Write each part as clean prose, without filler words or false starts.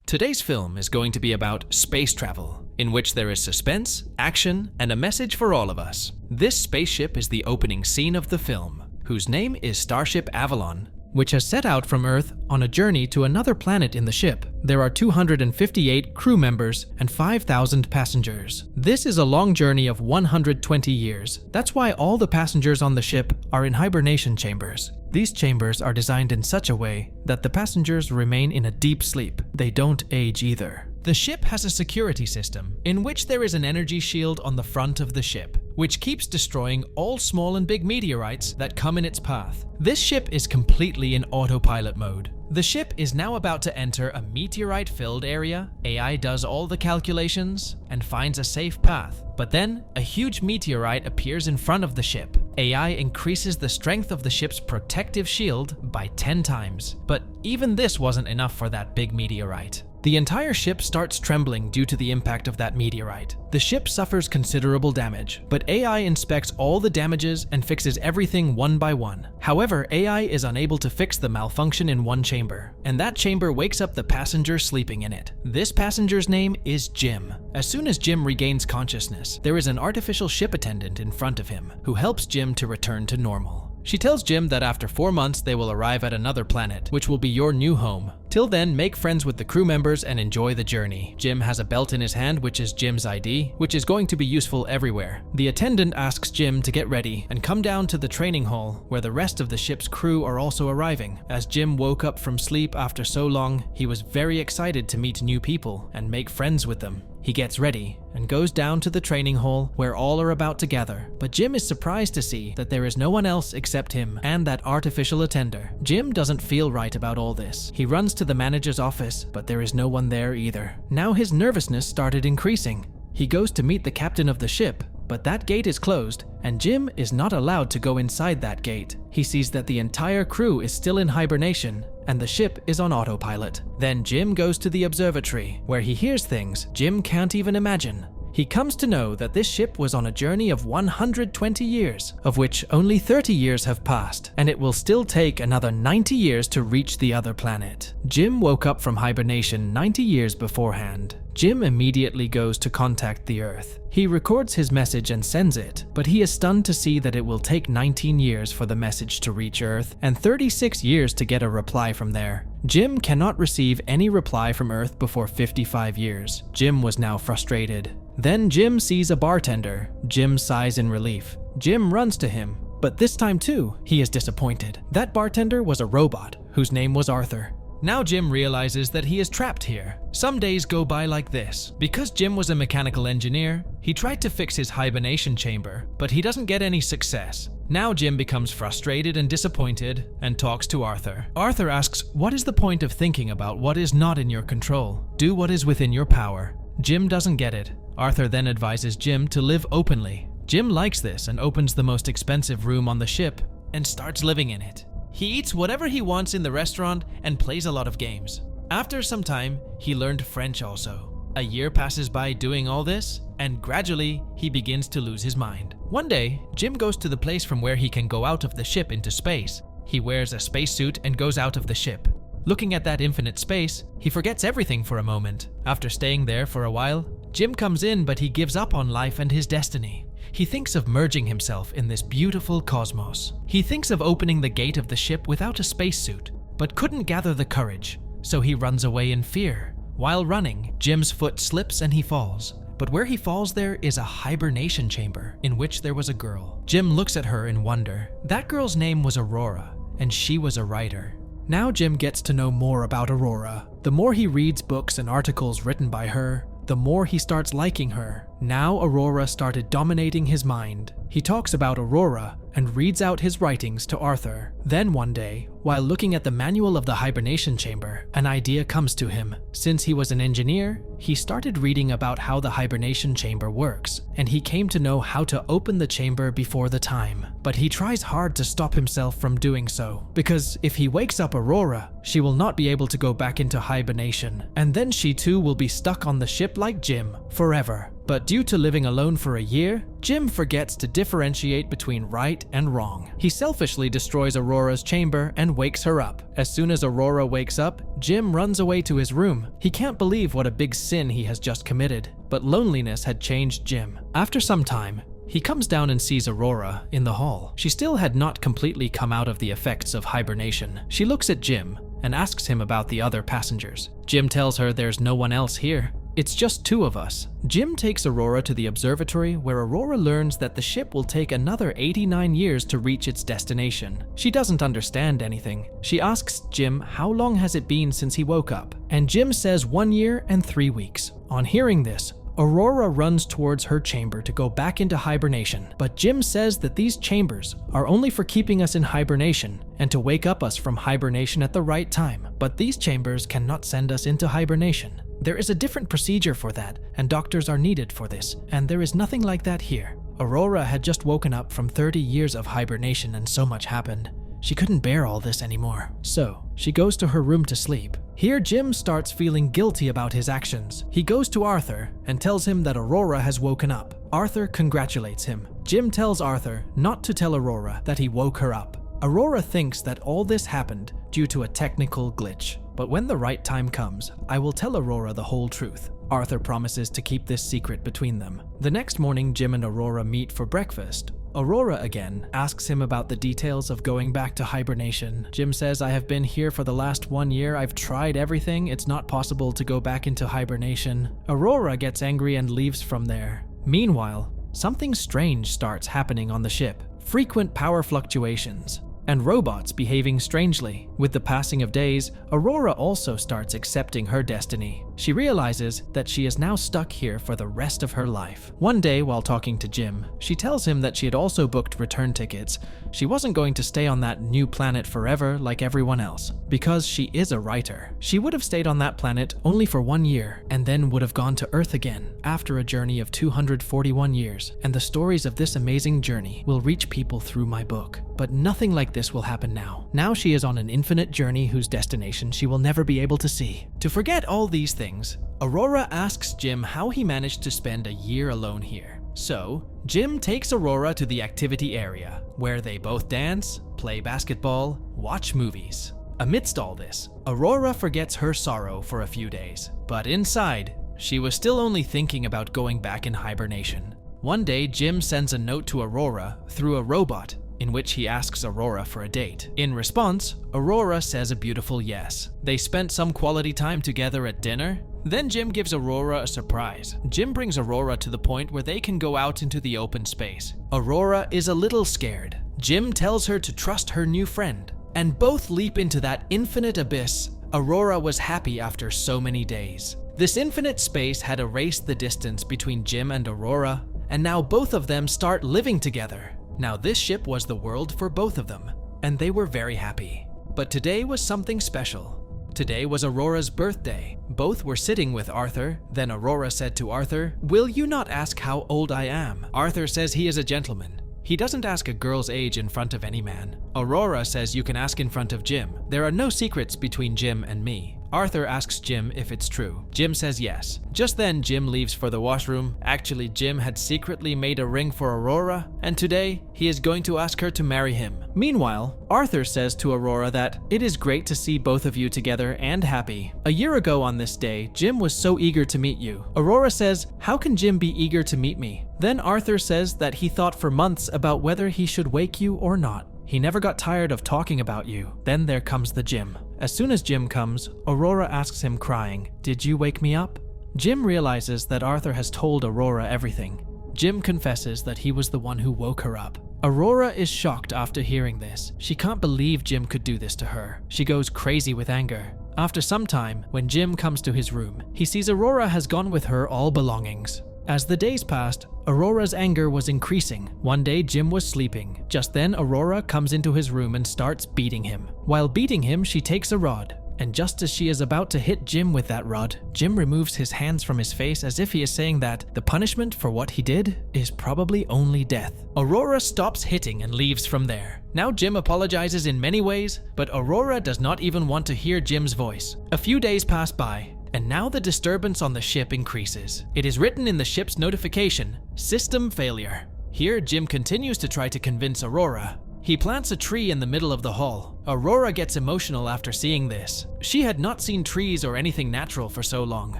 Today's film is going to be about space travel, in which there is suspense, action, and a message for all of us. This spaceship is the opening scene of the film, whose name is Starship Avalon, which has set out from Earth on a journey to another planet in the ship. There are 258 crew members and 5,000 passengers. This is a long journey of 120 years. That's why all the passengers on the ship are in hibernation chambers. These chambers are designed in such a way that the passengers remain in a deep sleep. They don't age either. The ship has a security system in which there is an energy shield on the front of the ship, which keeps destroying all small and big meteorites that come in its path. This ship is completely in autopilot mode. The ship is now about to enter a meteorite-filled area. AI does all the calculations and finds a safe path. But then, a huge meteorite appears in front of the ship. AI increases the strength of the ship's protective shield by 10 times. But even this wasn't enough for that big meteorite. The entire ship starts trembling due to the impact of that meteorite. The ship suffers considerable damage, but AI inspects all the damages and fixes everything one by one. However, AI is unable to fix the malfunction in one chamber, and that chamber wakes up the passenger sleeping in it. This passenger's name is Jim. As soon as Jim regains consciousness, there is an artificial ship attendant in front of him who helps Jim to return to normal. She tells Jim that after 4 months they will arrive at another planet, which will be your new home. Till then, make friends with the crew members and enjoy the journey. Jim has a belt in his hand, which is Jim's ID, which is going to be useful everywhere. The attendant asks Jim to get ready and come down to the training hall, where the rest of the ship's crew are also arriving. As Jim woke up from sleep after so long, he was very excited to meet new people and make friends with them. He gets ready and goes down to the training hall where all are about to gather, but Jim is surprised to see that there is no one else except him and that artificial attender. Jim doesn't feel right about all this. He runs to the manager's office, but there is no one there either. Now his nervousness started increasing. He goes to meet the captain of the ship, but that gate is closed, and Jim is not allowed to go inside that gate. He sees that the entire crew is still in hibernation, and the ship is on autopilot. Then Jim goes to the observatory, where he hears things Jim can't even imagine. He comes to know that this ship was on a journey of 120 years, of which only 30 years have passed, and it will still take another 90 years to reach the other planet. Jim woke up from hibernation 90 years beforehand. Jim immediately goes to contact the Earth. He records his message and sends it, but he is stunned to see that it will take 19 years for the message to reach Earth and 36 years to get a reply from there. Jim cannot receive any reply from Earth before 55 years. Jim was now frustrated. Then Jim sees a bartender. Jim sighs in relief. Jim runs to him, but this time too, he is disappointed. That bartender was a robot whose name was Arthur. Now Jim realizes that he is trapped here. Some days go by like this. Because Jim was a mechanical engineer, he tried to fix his hibernation chamber, but he doesn't get any success. Now Jim becomes frustrated and disappointed and talks to Arthur. Arthur asks, what is the point of thinking about what is not in your control? Do what is within your power. Jim doesn't get it. Arthur then advises Jim to live openly. Jim likes this and opens the most expensive room on the ship and starts living in it. He eats whatever he wants in the restaurant and plays a lot of games. After some time, he learned French also. A year passes by doing all this, and gradually, he begins to lose his mind. One day, Jim goes to the place from where he can go out of the ship into space. He wears a spacesuit and goes out of the ship. Looking at that infinite space, he forgets everything for a moment. After staying there for a while, Jim comes in, but he gives up on life and his destiny. He thinks of merging himself in this beautiful cosmos. He thinks of opening the gate of the ship without a spacesuit, but couldn't gather the courage, so he runs away in fear. While running, Jim's foot slips and he falls. But where he falls there is a hibernation chamber in which there was a girl. Jim looks at her in wonder. That girl's name was Aurora, and she was a writer. Now Jim gets to know more about Aurora. The more he reads books and articles written by her, the more he starts liking her. Now Aurora started dominating his mind. He talks about Aurora and reads out his writings to Arthur. Then one day, while looking at the manual of the hibernation chamber, an idea comes to him. Since he was an engineer, he started reading about how the hibernation chamber works, and he came to know how to open the chamber before the time. But he tries hard to stop himself from doing so, because if he wakes up Aurora, she will not be able to go back into hibernation, and then she too will be stuck on the ship like Jim forever. But due to living alone for a year, Jim forgets to differentiate between right and wrong. He selfishly destroys Aurora's chamber and wakes her up. As soon as Aurora wakes up, Jim runs away to his room. He can't believe what a big sin he has just committed, but loneliness had changed Jim. After some time, he comes down and sees Aurora in the hall. She still had not completely come out of the effects of hibernation. She looks at Jim and asks him about the other passengers. Jim tells her there's no one else here. It's just two of us. Jim takes Aurora to the observatory, where Aurora learns that the ship will take another 89 years to reach its destination. She doesn't understand anything. She asks Jim how long has it been since he woke up, and Jim says 1 year and 3 weeks. On hearing this, Aurora runs towards her chamber to go back into hibernation, but Jim says that these chambers are only for keeping us in hibernation and to wake up us from hibernation at the right time. But these chambers cannot send us into hibernation. There is a different procedure for that, and doctors are needed for this, and there is nothing like that here. Aurora had just woken up from 30 years of hibernation and so much happened. She couldn't bear all this anymore, so she goes to her room to sleep. Here Jim starts feeling guilty about his actions. He goes to Arthur and tells him that Aurora has woken up. Arthur congratulates him. Jim tells Arthur not to tell Aurora that he woke her up. Aurora thinks that all this happened due to a technical glitch. But when the right time comes, I will tell Aurora the whole truth. Arthur promises to keep this secret between them. The next morning, Jim and Aurora meet for breakfast. Aurora again asks him about the details of going back to hibernation. Jim says, I have been here for the last 1 year. I've tried everything. It's not possible to go back into hibernation. Aurora gets angry and leaves from there. Meanwhile, something strange starts happening on the ship. Frequent power fluctuations and robots behaving strangely. With the passing of days, Aurora also starts accepting her destiny. She realizes that she is now stuck here for the rest of her life. One day, while talking to Jim, she tells him that she had also booked return tickets. She wasn't going to stay on that new planet forever like everyone else, because she is a writer. She would have stayed on that planet only for 1 year, and then would have gone to Earth again after a journey of 241 years, and the stories of this amazing journey will reach people through my book. But nothing like this will happen now. Now she is on an infinite journey whose destination she will never be able to see. To forget all these things, Aurora asks Jim how he managed to spend a year alone here. So, Jim takes Aurora to the activity area, where they both dance, play basketball, watch movies. Amidst all this, Aurora forgets her sorrow for a few days. But inside, she was still only thinking about going back in hibernation. One day, Jim sends a note to Aurora through a robot, in which he asks Aurora for a date. In response, Aurora says a beautiful yes. They spent some quality time together at dinner. Then Jim gives Aurora a surprise. Jim brings Aurora to the point where they can go out into the open space. Aurora is a little scared. Jim tells her to trust her new friend, and both leap into that infinite abyss. Aurora was happy after so many days. This infinite space had erased the distance between Jim and Aurora, and now both of them start living together. Now this ship was the world for both of them, and they were very happy. But today was something special. Today was Aurora's birthday. Both were sitting with Arthur. Then Aurora said to Arthur, "Will you not ask how old I am?" Arthur says he is a gentleman. He doesn't ask a girl's age in front of any man. Aurora says you can ask in front of Jim. There are no secrets between Jim and me. Arthur asks Jim if it's true. Jim says yes. Just then, Jim leaves for the washroom. Actually, Jim had secretly made a ring for Aurora, and today, he is going to ask her to marry him. Meanwhile, Arthur says to Aurora that it is great to see both of you together and happy. A year ago on this day, Jim was so eager to meet you. Aurora says, how can Jim be eager to meet me? Then Arthur says that he thought for months about whether he should wake you or not. He never got tired of talking about you. Then there comes the Jim. As soon as Jim comes, Aurora asks him crying, "Did you wake me up?" Jim realizes that Arthur has told Aurora everything. Jim confesses that he was the one who woke her up. Aurora is shocked after hearing this. She can't believe Jim could do this to her. She goes crazy with anger. After some time, when Jim comes to his room, he sees Aurora has gone with her all belongings. As the days passed, Aurora's anger was increasing. One day, Jim was sleeping. Just then, Aurora comes into his room and starts beating him. While beating him, she takes a rod. And just as she is about to hit Jim with that rod, Jim removes his hands from his face as if he is saying that the punishment for what he did is probably only death. Aurora stops hitting and leaves from there. Now Jim apologizes in many ways, but Aurora does not even want to hear Jim's voice. A few days pass by, and now the disturbance on the ship increases. It is written in the ship's notification, "System failure." Here, Jim continues to try to convince Aurora. He plants a tree in the middle of the hall. Aurora gets emotional after seeing this. She had not seen trees or anything natural for so long.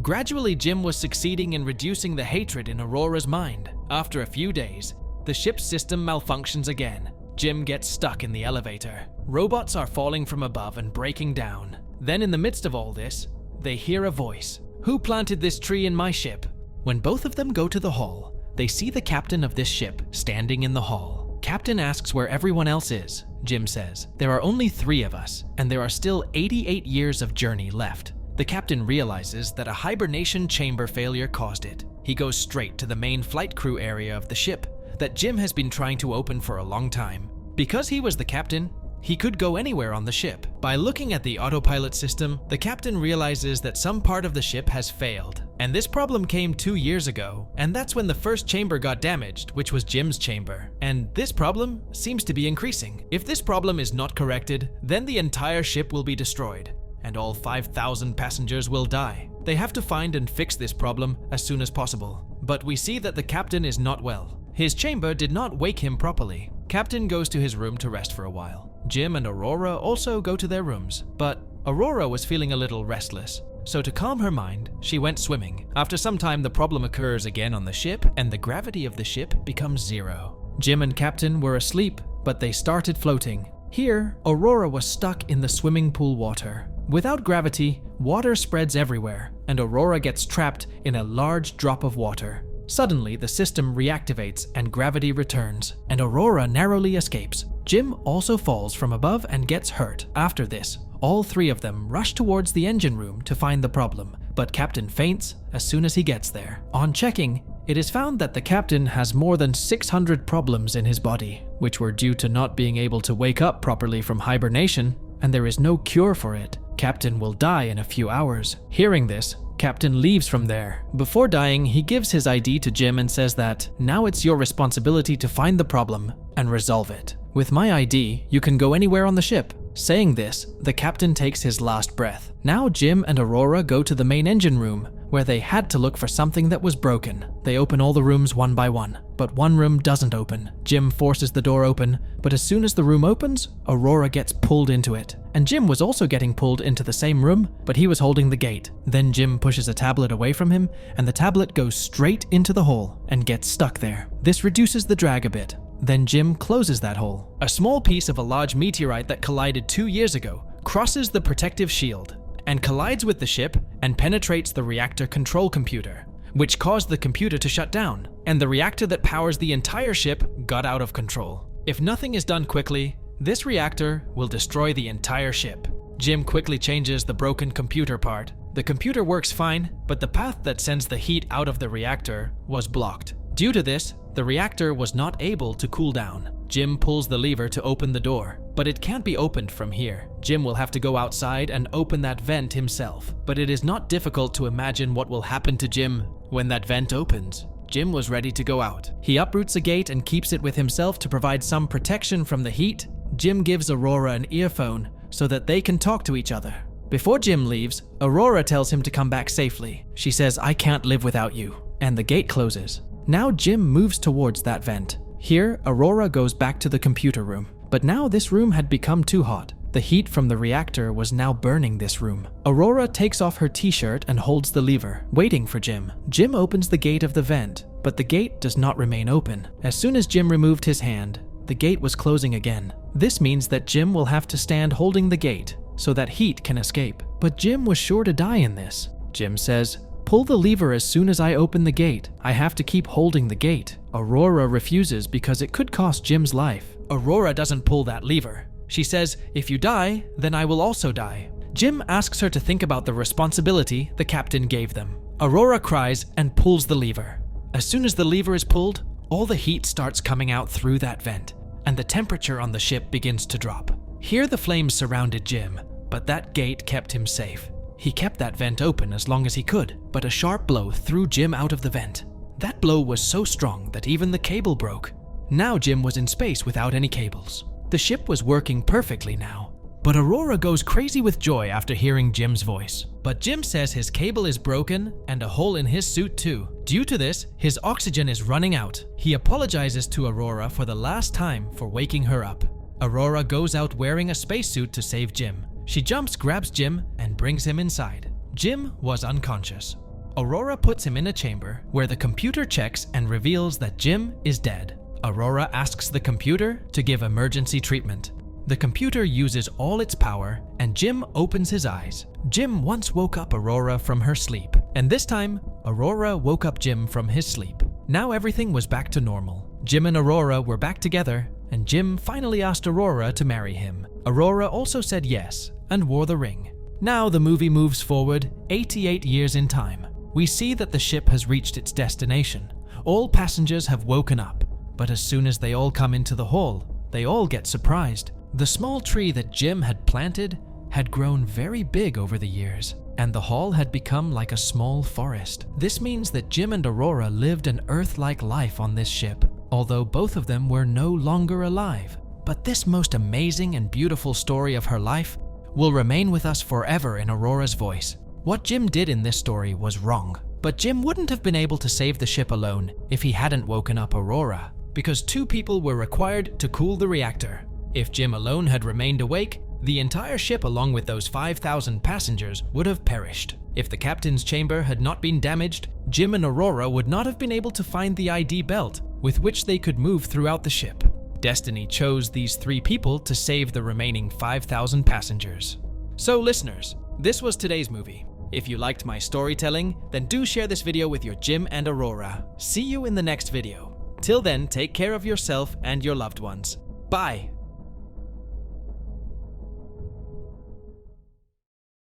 Gradually, Jim was succeeding in reducing the hatred in Aurora's mind. After a few days, the ship's system malfunctions again. Jim gets stuck in the elevator. Robots are falling from above and breaking down. Then in the midst of all this, they hear a voice. "Who planted this tree in my ship?" When both of them go to the hall, they see the captain of this ship standing in the hall. Captain asks where everyone else is. Jim says, "There are only 3 of us, and there are still 88 years of journey left." The captain realizes that a hibernation chamber failure caused it. He goes straight to the main flight crew area of the ship that Jim has been trying to open for a long time. Because he was the captain, he could go anywhere on the ship. By looking at the autopilot system, the captain realizes that some part of the ship has failed. And this problem came 2 years ago, and that's when the first chamber got damaged, which was Jim's chamber. And this problem seems to be increasing. If this problem is not corrected, then the entire ship will be destroyed, and all 5,000 passengers will die. They have to find and fix this problem as soon as possible. But we see that the captain is not well. His chamber did not wake him properly. Captain goes to his room to rest for a while. Jim and Aurora also go to their rooms, but Aurora was feeling a little restless. So to calm her mind, she went swimming. After some time, the problem occurs again on the ship, and the gravity of the ship becomes 0. Jim and Captain were asleep, but they started floating. Here, Aurora was stuck in the swimming pool water. Without gravity, water spreads everywhere, and Aurora gets trapped in a large drop of water. Suddenly, the system reactivates and gravity returns, and Aurora narrowly escapes. Jim also falls from above and gets hurt. After this, all 3 of them rush towards the engine room to find the problem, but Captain faints as soon as he gets there. On checking, it is found that the captain has more than 600 problems in his body, which were due to not being able to wake up properly from hibernation, and there is no cure for it. Captain will die in a few hours. Hearing this, Captain leaves from there. Before dying, he gives his ID to Jim and says that, "Now it's your responsibility to find the problem and resolve it. With my ID, you can go anywhere on the ship." Saying this, the captain takes his last breath. Now Jim and Aurora go to the main engine room, where they had to look for something that was broken. They open all the rooms one by one, but one room doesn't open. Jim forces the door open, but as soon as the room opens, Aurora gets pulled into it. And Jim was also getting pulled into the same room, but he was holding the gate. Then Jim pushes a tablet away from him, and the tablet goes straight into the hole and gets stuck there. This reduces the drag a bit. Then Jim closes that hole. A small piece of a large meteorite that collided 2 years ago crosses the protective shield and collides with the ship and penetrates the reactor control computer, which caused the computer to shut down, and the reactor that powers the entire ship got out of control. If nothing is done quickly, this reactor will destroy the entire ship. Jim quickly changes the broken computer part. The computer works fine, but the path that sends the heat out of the reactor was blocked. Due to this, the reactor was not able to cool down. Jim pulls the lever to open the door, but it can't be opened from here. Jim will have to go outside and open that vent himself, but it is not difficult to imagine what will happen to Jim when that vent opens. Jim was ready to go out. He uproots a gate and keeps it with himself to provide some protection from the heat. Jim gives Aurora an earphone so that they can talk to each other. Before Jim leaves, Aurora tells him to come back safely. She says, "I can't live without you," and the gate closes. Now Jim moves towards that vent. Here, Aurora goes back to the computer room. But now this room had become too hot. The heat from the reactor was now burning this room. Aurora takes off her t-shirt and holds the lever, waiting for Jim. Jim opens the gate of the vent, but the gate does not remain open. As soon as Jim removed his hand, the gate was closing again. This means that Jim will have to stand holding the gate so that heat can escape. But Jim was sure to die in this. Jim says, "Pull the lever as soon as I open the gate. I have to keep holding the gate." Aurora refuses because it could cost Jim's life. Aurora doesn't pull that lever. She says, "If you die, then I will also die." Jim asks her to think about the responsibility the captain gave them. Aurora cries and pulls the lever. As soon as the lever is pulled, all the heat starts coming out through that vent, and the temperature on the ship begins to drop. Here the flames surrounded Jim, but that gate kept him safe. He kept that vent open as long as he could, but a sharp blow threw Jim out of the vent. That blow was so strong that even the cable broke. Now Jim was in space without any cables. The ship was working perfectly now. But Aurora goes crazy with joy after hearing Jim's voice. But Jim says his cable is broken and a hole in his suit too. Due to this, his oxygen is running out. He apologizes to Aurora for the last time for waking her up. Aurora goes out wearing a spacesuit to save Jim. She jumps, grabs Jim, and brings him inside. Jim was unconscious. Aurora puts him in a chamber where the computer checks and reveals that Jim is dead. Aurora asks the computer to give emergency treatment. The computer uses all its power and Jim opens his eyes. Jim once woke up Aurora from her sleep, and this time, Aurora woke up Jim from his sleep. Now everything was back to normal. Jim and Aurora were back together, and Jim finally asked Aurora to marry him. Aurora also said yes and wore the ring. Now the movie moves forward 88 years in time. We see that the ship has reached its destination. All passengers have woken up, but as soon as they all come into the hall, they all get surprised. The small tree that Jim had planted had grown very big over the years, and the hall had become like a small forest. This means that Jim and Aurora lived an Earth-like life on this ship, although both of them were no longer alive. But this most amazing and beautiful story of her life will remain with us forever in Aurora's voice. What Jim did in this story was wrong, but Jim wouldn't have been able to save the ship alone if he hadn't woken up Aurora, because 2 people were required to cool the reactor. If Jim alone had remained awake, the entire ship along with those 5,000 passengers would have perished. If the captain's chamber had not been damaged, Jim and Aurora would not have been able to find the ID belt with which they could move throughout the ship. Destiny chose these 3 people to save the remaining 5,000 passengers. So listeners, this was today's movie. If you liked my storytelling, then do share this video with your Jim and Aurora. See you in the next video. Till then, take care of yourself and your loved ones. Bye!